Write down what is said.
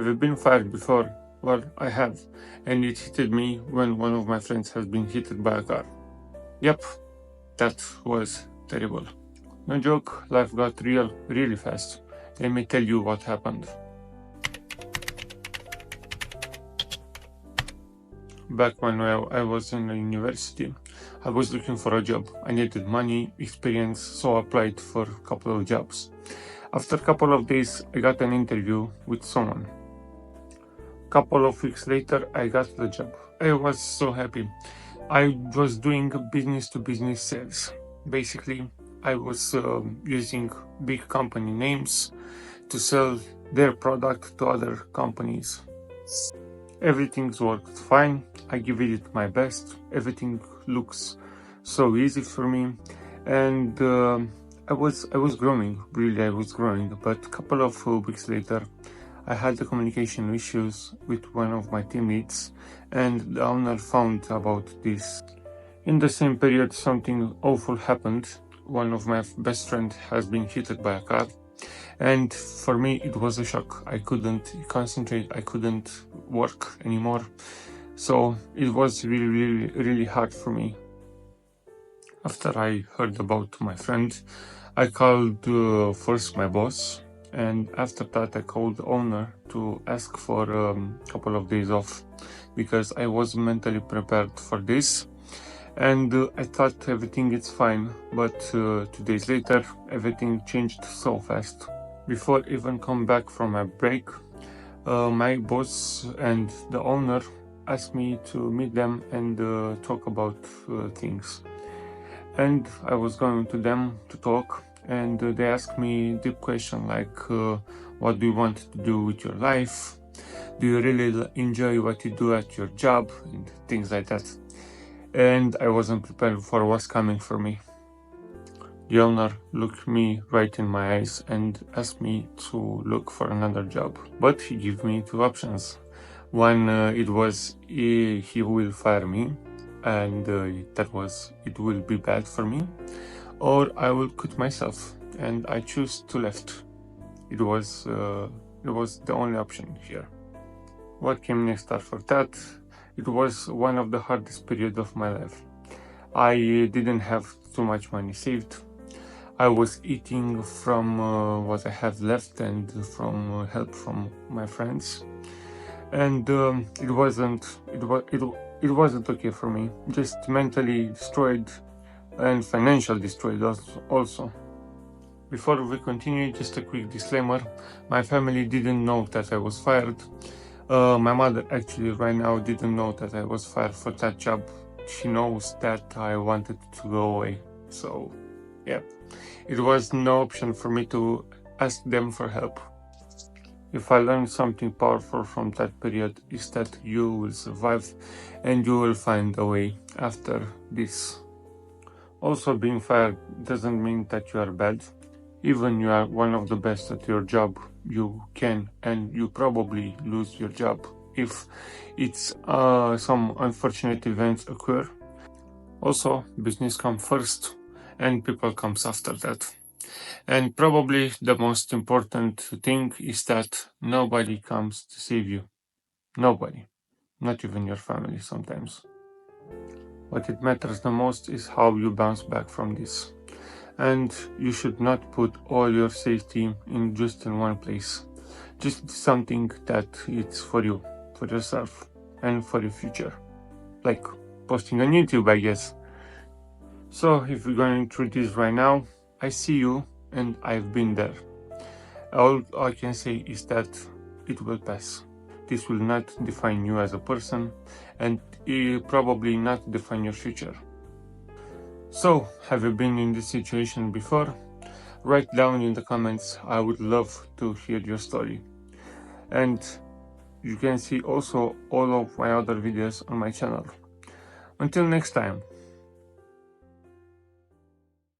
Have you been fired before? Well, I have, and it hit me when one of my friends has been hit by a car. Yep, that was terrible. No joke, life got real really fast. Let me tell you what happened. Back when I was in the university, I was looking for a job. I needed money, experience, so I applied for a couple of jobs. After a couple of days, I got an interview with someone. Couple of weeks later, I got the job. I was so happy. I was doing business-to-business sales. Basically, I was using big company names to sell their product to other companies. Everything worked fine. I give it my best. Everything looks so easy for me, and I was growing. Really, I was growing. But a couple of weeks later, I had the communication issues with one of my teammates, and the owner found about this. In the same period, something awful happened. One of my best friends has been hit by a car, and for me it was a shock. I couldn't concentrate, I couldn't work anymore, so it was really hard for me. After I heard about my friend, I called first my boss, and after that I called the owner to ask for a couple of days off, because I was mentally prepared for this, and I thought everything is fine. But 2 days later, everything changed so fast. Before even come back from my break, my boss and the owner asked me to meet them and talk about things. And I was going to them to talk, and they asked me deep question like, what do you want to do with your life? Do you really enjoy what you do at your job? And things like that. And I wasn't prepared for what's coming for me. The owner looked me right in my eyes and asked me to look for another job. But he gave me 2 options. One, it was he will fire me, and that was, it will be bad for me, or I will quit myself, and I choose to left. It was the only option here. What came next after that? It was one of the hardest periods of my life. I didn't have too much money saved. I was eating from what I have left and from help from my friends, and it wasn't okay for me. Just mentally destroyed and financially destroyed also. Before we continue, just a quick disclaimer: my family didn't know that I was fired. My mother actually right now didn't know that I was fired for that job. She knows that I wanted to go away. So yeah, it was no option for me to ask them for help. If I learned something powerful from that period, is that you will survive and you will find a way after this. Also, being fired doesn't mean that you are bad. Even you are one of the best at your job, you can and you probably lose your job if it's some unfortunate events occur. Also, business comes first and people comes after that. And probably the most important thing is that nobody comes to save you. Nobody. Not even your family sometimes. What it matters the most is how you bounce back from this. And you should not put all your safety in just in one place. Just something that it's for you, for yourself, and for your future. Like posting on YouTube, I guess. So if you're going through this right now, I see you and I've been there. All I can say is that it will pass. This will not define you as a person, and it will probably not define your future. So, have you been in this situation before? Write down in the comments. I would love to hear your story. And you can see also all of my other videos on my channel. Until next time,